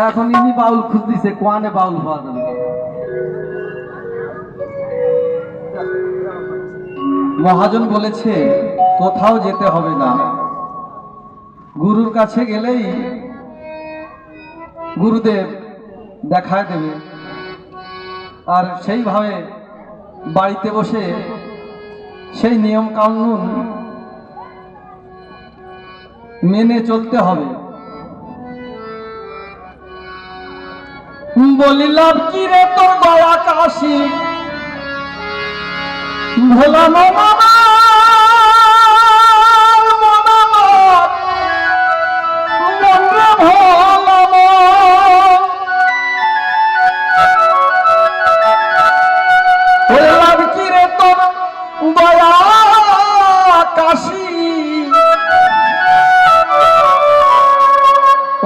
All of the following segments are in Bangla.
এখন ইনি বাউল খুঁজতেছে, কোয়ানে বাউল পাওয়া যাবে। মহাজন বলেছে কোথাও যেতে হবে না, গুরুর কাছে গেলেই গুরুদেব দেখায় দেবে। আর সেইভাবে বাড়িতে বসে সেই নিয়ম কানুন মেনে চলতে হবে। বলিলাম কি রে তোর গলা কাশি ভোলা মামা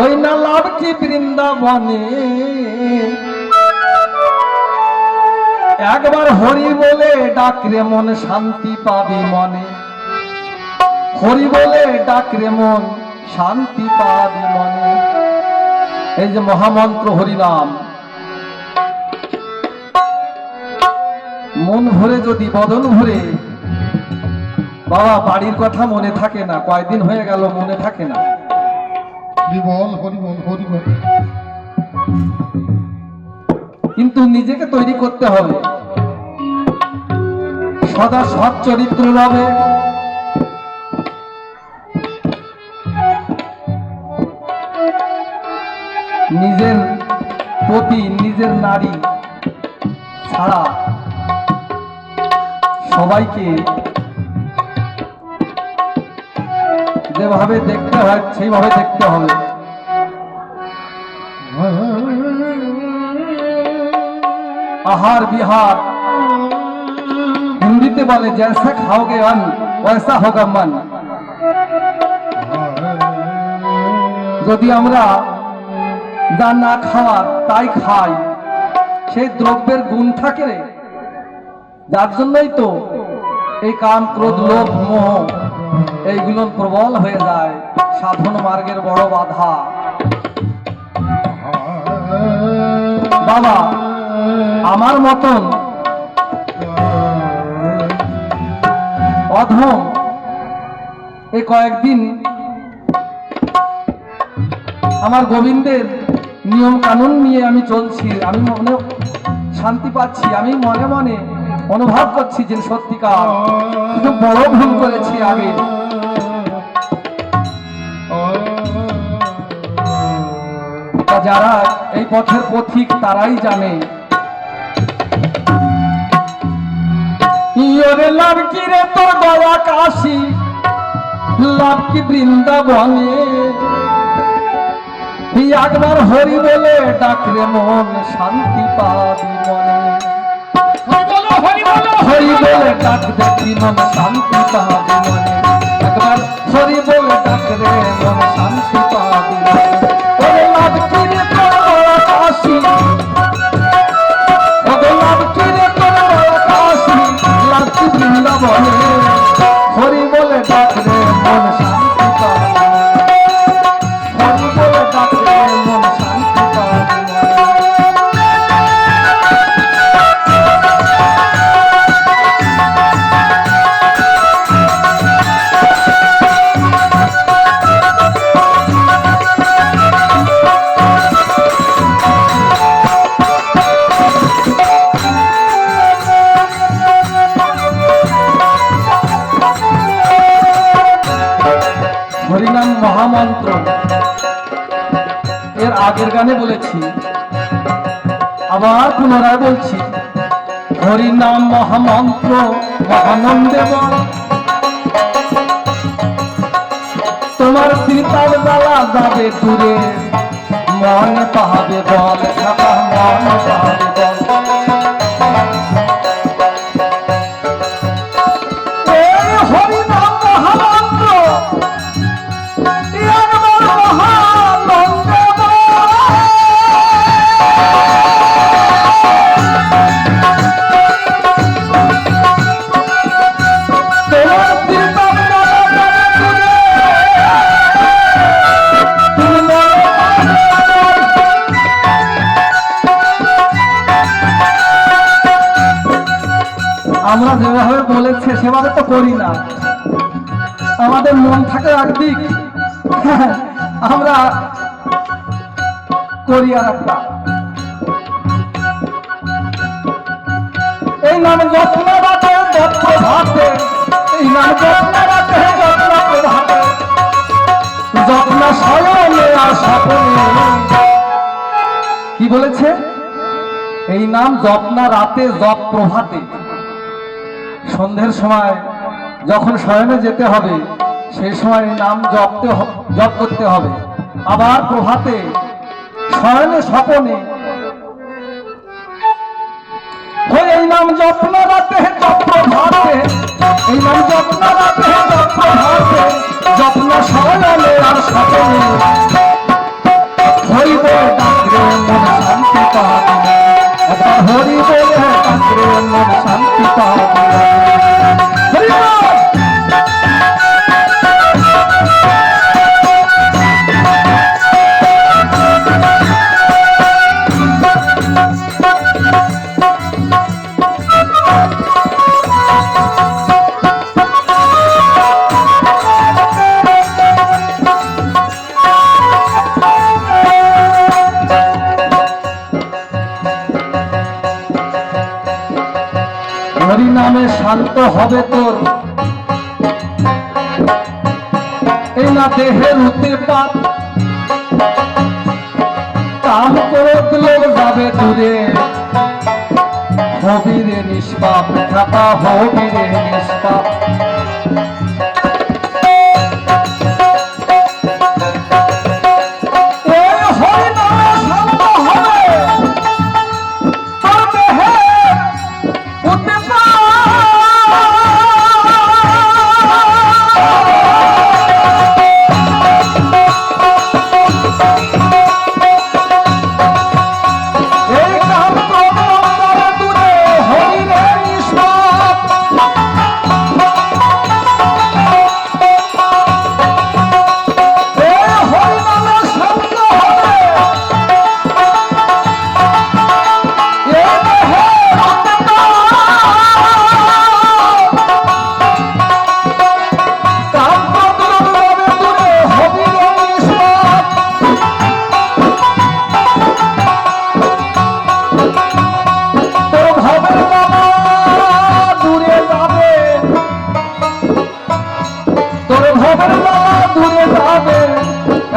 ওই না লাভ কি বৃন্দাবনে একবার হরি বলে ডাকরে মন শান্তি পাবি মনে, হরি বলে ডাকরে মন শান্তি পাবি মনে। এই যে মহামন্ত্র হরিনাম মন ভরে যদি বদন ভরে, বাবা বাড়ির কথা মনে থাকে না, কয়দিন হয়ে গেল মনে থাকে না। হরিবল হরিবল হরিবল। কিন্তু নিজেকে তৈরি করতে হবে, সদা সৎ চরিত্র হবে। নিজের পতি নিজের নারী ছাড়া সবাইকে যেভাবে দেখতে হয় সেইভাবে দেখতে হবে। आहार विहार हिंदीते बोले जैसा खाओगे अन्न वैसा होगा मन। যদি আমরা যা না খাওয়ার তাই খাই, সেই দ্রব্যের গুণ থাকে রে, যার জন্যই তো এই কাম ক্রোধ লোভ মোহ এইগুলো প্রবল হয়ে যায়, সাধন মার্গের বড় বাধা। বাবা আমার মতন অধম এই কয়েকদিন আমার গোবিন্দের নিয়ম কানুন নিয়ে আমি চলছি, আমি মনে শান্তি পাচ্ছি, আমি মনে মনে অনুভব করছি যে সত্যিকার কিন্তু বড় ভুল করেছি আগে। যারা এই পথের পথিক তারাই জানে। ইয়োরে লাভ কি রে তোর গয়া কাশি, লাভ কি বৃন্দাবনে একবার হরি বলে ডাকরে মন শান্তি পাবি মনে, হরি বলে ডাক দেখি মন শান্তি পাবি মনে, একবার হরি বলে ডাকরে মন শান্তি পাবি মনে। ওরে লাভ কি রে তোর গয়া কাশি, ওরে লাভ কি রে তোর গয়া কাশি, লাভ কি বৃন্দাবনে হরি বলে ডাকরে মন শান্তি পাবি মনে, হরি বলে ডাকরে মন শান্তি পাবি মনে। হরিনাম মহামন্ত্র এর আগের গানে বলেছি, আবার পুনরায় বলছি, হরিনাম মহামন্ত্র মহানন্দে বল, তোমার পিতার জ্বালা যাবে দূরে, মন পাবে বল খাতা মন পাবে বল। সেভাবে তো করি না, আমাদের মন থাকে একদিক, আমরা করি আর একটা। এই নাম যত্ন রাতে যত্ন ভাতে, এই নাম যত্ন রাতে যত্ন ভাতে, যত্ন শয়নে আর স্বপ্নে। কি বলেছে? এই নাম যত্ন রাতে জপ প্রভাতে। সন্ধ্যের সময় যখন শয়নে যেতে হবে সেই সময় এই নাম জপ করতে হবে। আবার প্রভাতে, শয়নে স্বপনে। এই নাম যত্ন রাতে জপ প্রভাতে, এই নাম যত্ন রাতে জপ প্রভাতে, যত্ন শয়নে আর স্বপনে। হরি বলে ডাকরে মন শান্তি পাবে, হরি বলে ডাকরে মন শান্তি পাবে। হরি বল। হরি নামে শান্ত হবে তোর এই না দেহের হতে পাত, কাম করে লোক যাবে দূরে। হবিরে নিষ্পাপ খ্যাপা, হবিরে নিষ্পাপ।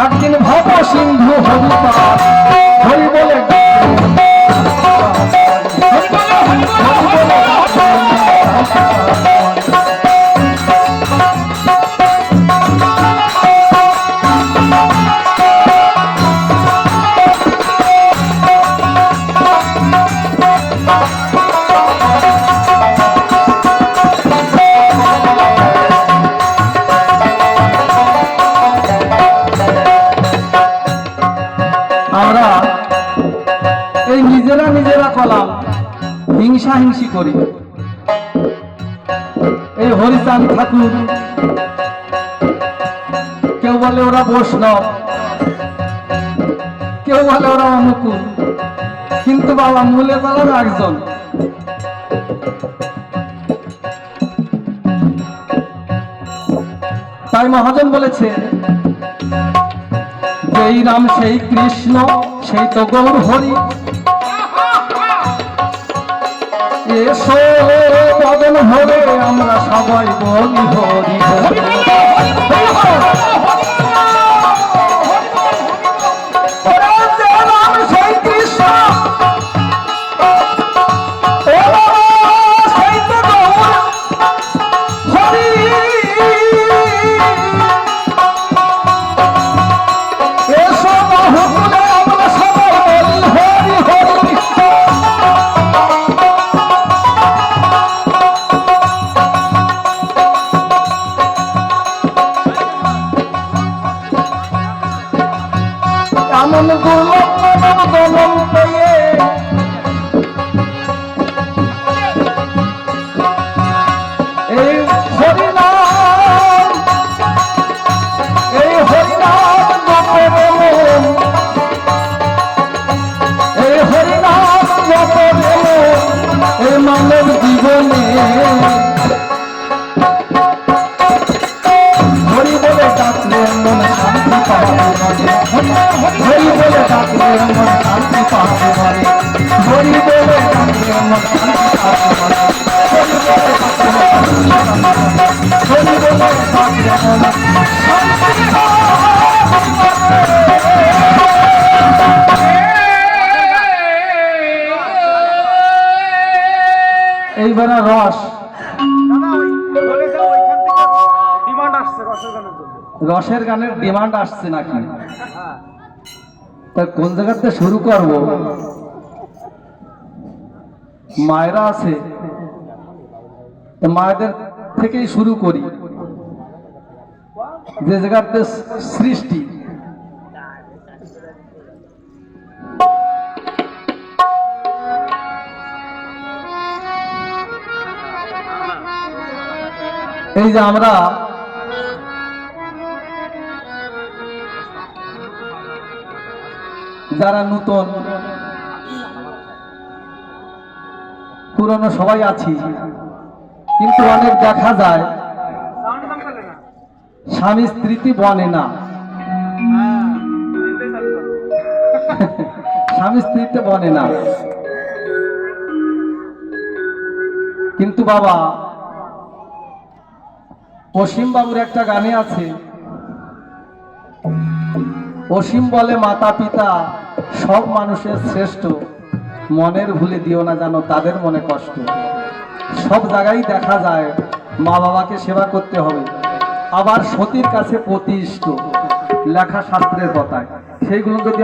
একদিন ভব সিন্ধু হরিপাত, হরি বলে নিজেরা কলাম হিংসা হিংসি করি। এই হরিচাঁদ ঠাকুর, কেউ বলে ওরা বৈষ্ণব, কেউ বলে ওরা অনুকূল, কিন্তু বাবা মূলে বলার একজন। তাই মহাজন বলেছে, যেই রাম সেই কৃষ্ণ সেই তো গৌর হরি। এসো বদন ভরে আমরা সবাই বলি হরি হরি। সেই কৃষ্ণ সেই তো গৌর হরি। এসো বাহুকুলে আমরা সবাই বলি হরি হরি। এমন গলম পেয়ে এই হরিনাম, এই হরিনাম জপে, এই হরিনাম জপে এই মানব জীবনে এইবারে রস রসের গানের ডিমান্ড আসছে নাকি? তা কোন জায়গাতে শুরু করব? মায়েরা আছে, তা মায়েদের থেকেই শুরু করি, যে জায়গাতে সৃষ্টি। এই যে আমরা যারা নতুন পুরনো সবাই আছি, কিন্তু অনেক দেখা যায় স্বামী স্ত্রীতে বনে না, স্বামী স্ত্রীতে বনে না। কিন্তু বাবা অসীম বাবুর একটা গানে আছে, অসীম বলে মাতা পিতা সব মানুষের শ্রেষ্ঠ, মনের ভুলে দিও না জানো তাদের মনে কষ্ট। সব জায়গায় দেখা যায় মা বাবাকে সেবা করতে হবে, আবার সতীর কাছে প্রতিষ্ঠ লেখা শাস্ত্রের কথায়, সেইগুলো যদি